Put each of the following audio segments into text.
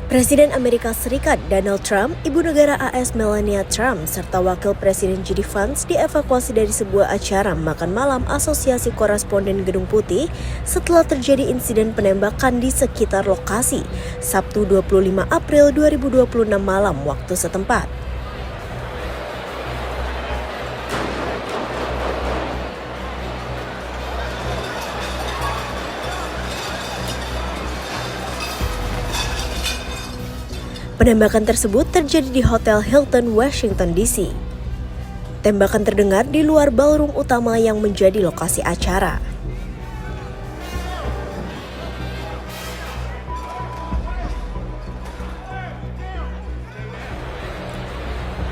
Presiden Amerika Serikat Donald Trump, Ibu Negara AS Melania Trump, serta Wakil Presiden JD Vance dievakuasi dari sebuah acara makan malam Asosiasi Koresponden Gedung Putih setelah terjadi insiden penembakan di sekitar lokasi, Sabtu 25 April 2026 malam waktu setempat. Penembakan tersebut terjadi di Hotel Hilton, Washington DC. Tembakan terdengar di luar ballroom utama yang menjadi lokasi acara.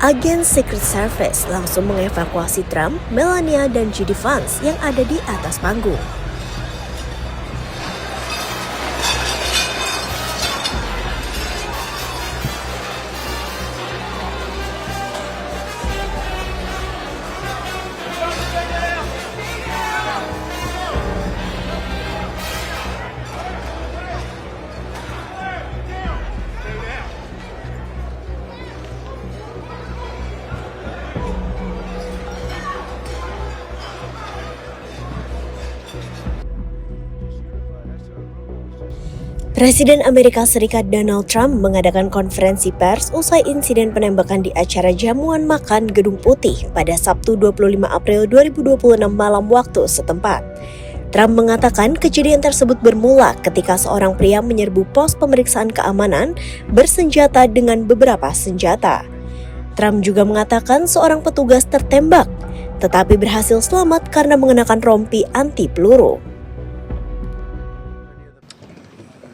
Agen Secret Service langsung mengevakuasi Trump, Melania, dan JD Vance yang ada di atas panggung. Presiden Amerika Serikat Donald Trump mengadakan konferensi pers usai insiden penembakan di acara jamuan makan Gedung Putih pada Sabtu 25 April 2026 malam waktu setempat. Trump mengatakan kejadian tersebut bermula ketika seorang pria menyerbu pos pemeriksaan keamanan bersenjata dengan beberapa senjata. Trump juga mengatakan seorang petugas tertembak, tetapi berhasil selamat karena mengenakan rompi anti peluru.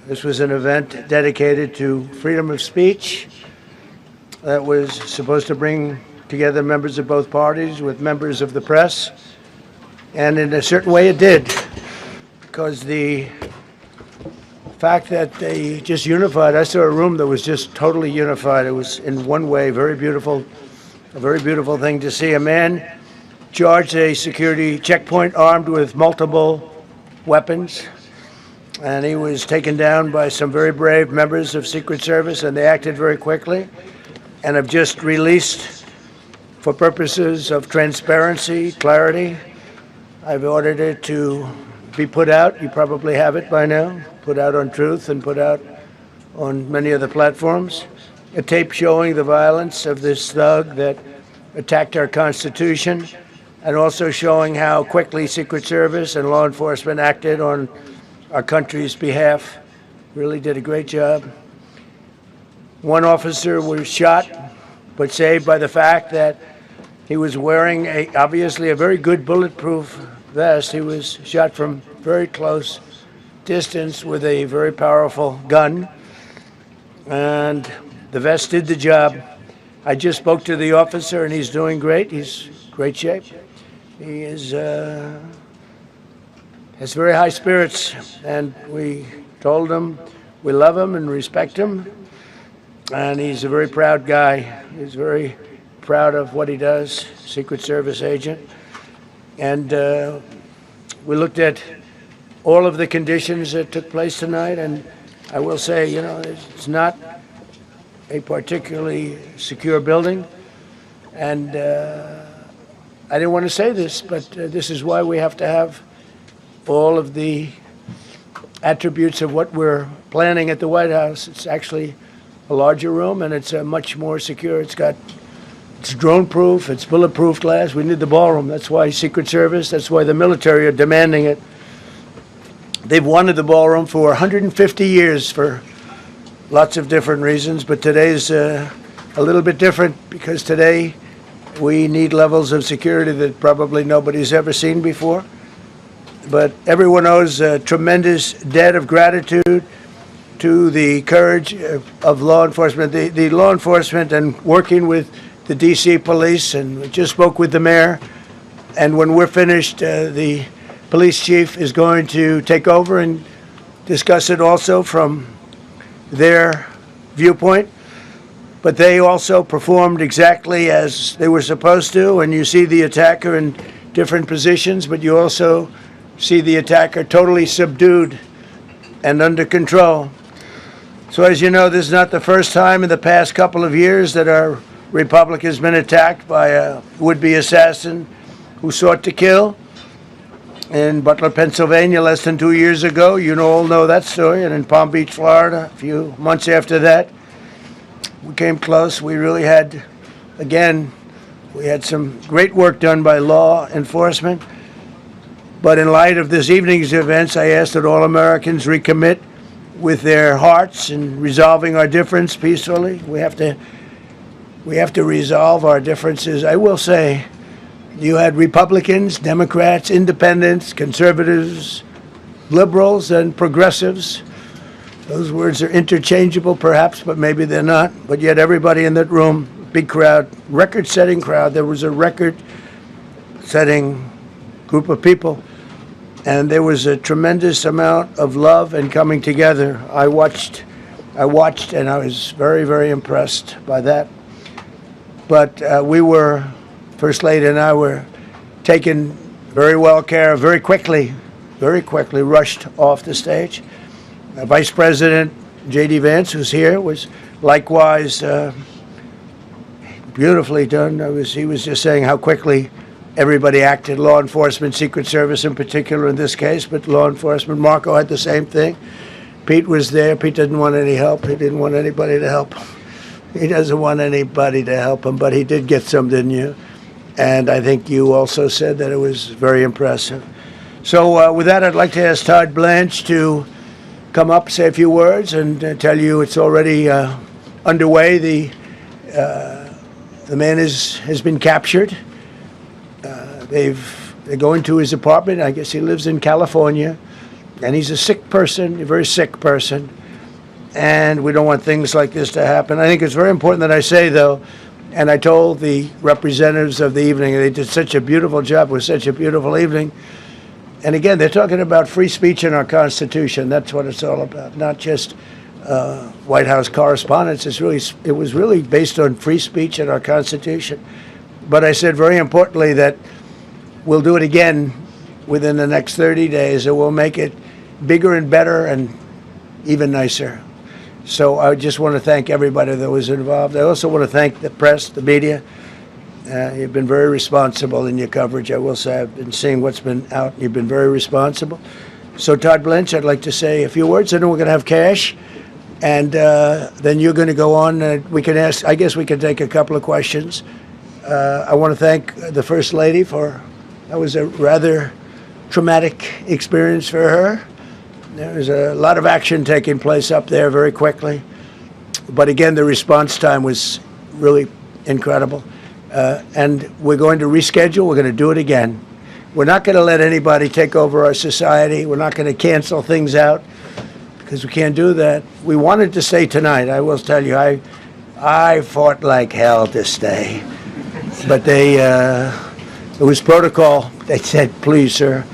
This was an event dedicated to freedom of speech that was supposed to bring together members of both parties with members of the press. And in a certain way it did, because the fact that they just unified, I saw a room that was just totally unified. It was in one way a very beautiful thing to see. A man charged a security checkpoint armed with multiple weapons. And he was taken down by some very brave members of Secret Service, and they acted very quickly and have just released, for purposes of transparency, clarity, I've ordered it to be put out. You probably have it by now, put out on Truth and put out on many of the platforms. A tape showing the violence of this thug that attacked our Constitution, and also showing how quickly Secret Service and law enforcement acted on our country's behalf. Really did a great job. One officer was shot, but saved by the fact that he was wearing obviously a very good bulletproof vest. He was shot from very close distance with a very powerful gun, and the vest did the job. I just spoke to the officer, and he's doing great. He's in great shape. He is has very high spirits, and we told him we love him and respect him, and he's a very proud guy. He's very proud of what he does, Secret Service agent. And we looked at all of the conditions that took place tonight, and I will say, it's not a particularly secure building, and I didn't want to say this, but this is why we have to have all of the attributes of what we're planning at the White House. It's actually a larger room, and it's much more secure. It's drone-proof, it's bulletproof glass. We need the ballroom. That's why Secret Service, that's why the military are demanding it. They've wanted the ballroom for 150 years for lots of different reasons, but today's a little bit different, because today we need levels of security that probably nobody's ever seen before. But everyone owes a tremendous debt of gratitude to the courage of law enforcement, the law enforcement, and working with the DC police, and we just spoke with the mayor. And when we're finished, the police chief is going to take over and discuss it also from their viewpoint. but they also performed exactly as they were supposed to. And you see the attacker in different positions, but you also see the attacker totally subdued and under control. So as you know, this is not the first time in the past couple of years that our republic has been attacked by a would-be assassin who sought to kill. In Butler, Pennsylvania, less than 2 years ago, you all know that story, and in Palm Beach, Florida, a few months after that, we came close. We really had, again, we had some great work done by law enforcement. But in light of this evening's events, I ask that all Americans recommit with their hearts in resolving our difference peacefully. We have to resolve our differences. I will say, you had Republicans, Democrats, independents, conservatives, liberals, and progressives. Those words are interchangeable, perhaps, but maybe they're not. But yet everybody in that room, big crowd, record-setting crowd. There was a record-setting group of people. And there was a tremendous amount of love and coming together. I watched, and I was very, very impressed by that. But First Lady and I were taken very well care of, very quickly rushed off the stage. Vice President JD Vance, who's here, was likewise beautifully done. He was just saying how quickly everybody acted, law enforcement, Secret Service in particular in this case, but law enforcement. Marco had the same thing. Pete was there. Pete didn't want any help. He didn't want anybody to help him. He doesn't want anybody to help him, but he did get some, didn't you? And I think you also said that it was very impressive. So with that, I'd like to ask Todd Blanche to come up, say a few words, and tell you it's already underway. The man has been captured. They're going to his apartment. I guess he lives in California, and he's a sick person, a very sick person, and we don't want things like this to happen. I think it's very important that I say, though, and I told the representatives of the evening, they did such a beautiful job. It was such a beautiful evening. And again, they're talking about free speech in our Constitution. That's what it's all about, not just White House correspondence. It was really based on free speech in our Constitution. But I said very importantly that we'll do it again within the next 30 days, and we'll make it bigger and better and even nicer. So I just want to thank everybody that was involved. I also want to thank the press, the media. You've been very responsible in your coverage. I will say I've been seeing what's been out. You've been very responsible. So Todd Blanche, I'd like to say a few words, and then we're going to have cash. And then you're going to go on. We can ask, I guess we can take a couple of questions. I want to thank the First Lady that was a rather traumatic experience for her. There was a lot of action taking place up there very quickly. But again, the response time was really incredible. And we're going to reschedule. We're going to do it again. We're not going to let anybody take over our society. We're not going to cancel things out because we can't do that. We wanted to stay tonight. I will tell you, I fought like hell to stay. But it was protocol. They said, please, sir,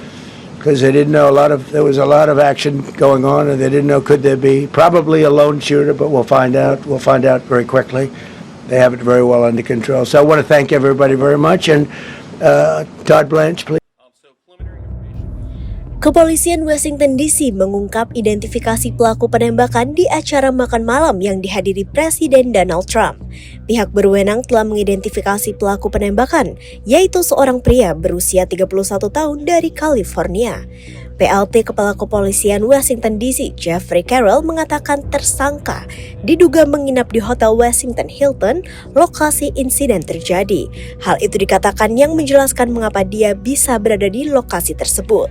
because they didn't know there was a lot of action going on, and they didn't know could there be probably a lone shooter, but we'll find out. We'll find out very quickly. They have it very well under control. So I want to thank everybody very much. And Todd Blanche, please. Kepolisian Washington DC mengungkap identifikasi pelaku penembakan di acara makan malam yang dihadiri Presiden Donald Trump. Pihak berwenang telah mengidentifikasi pelaku penembakan, yaitu seorang pria berusia 31 tahun dari California. PLT Kepala Kepolisian Washington DC, Jeffrey Carroll, mengatakan tersangka diduga menginap di Hotel Washington Hilton, lokasi insiden terjadi. Hal itu dikatakan yang menjelaskan mengapa dia bisa berada di lokasi tersebut.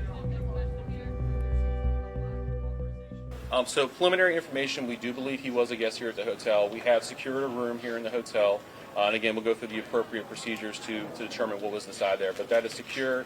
So preliminary information, we do believe he was a guest here at the hotel. We have secured a room here in the hotel. And again, we'll go through the appropriate procedures to determine what was inside there. But that is secure.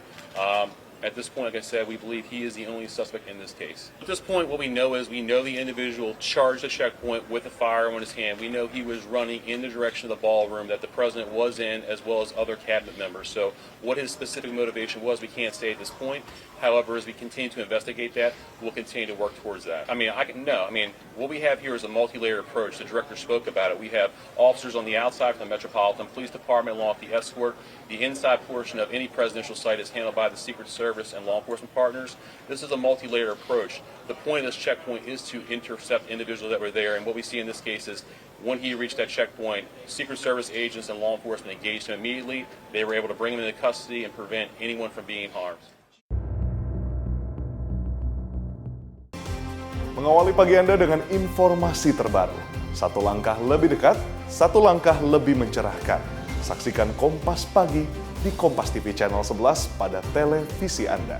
At this point, like I said, we believe he is the only suspect in this case. At this point, what we know is we know the individual charged the checkpoint with a firearm in his hand. We know he was running in the direction of the ballroom that the president was in, as well as other cabinet members. So what his specific motivation was, we can't say at this point. However, as we continue to investigate that, we'll continue to work towards that. What we have here is a multi-layered approach. The director spoke about it. We have officers on the outside from the Metropolitan Police Department along with the escort. The inside portion of any presidential site is handled by the Secret Service and law enforcement partners. This is a multi-layered approach. The point of this checkpoint is to intercept individuals that were there, and what we see in this case is when he reached that checkpoint, Secret Service agents and law enforcement engaged him immediately. They were able to bring him into custody and prevent anyone from being harmed. Mengawali pagi Anda dengan informasi terbaru. Satu langkah lebih dekat, satu langkah lebih mencerahkan. Saksikan Kompas Pagi di Kompas TV Channel 11 pada televisi Anda.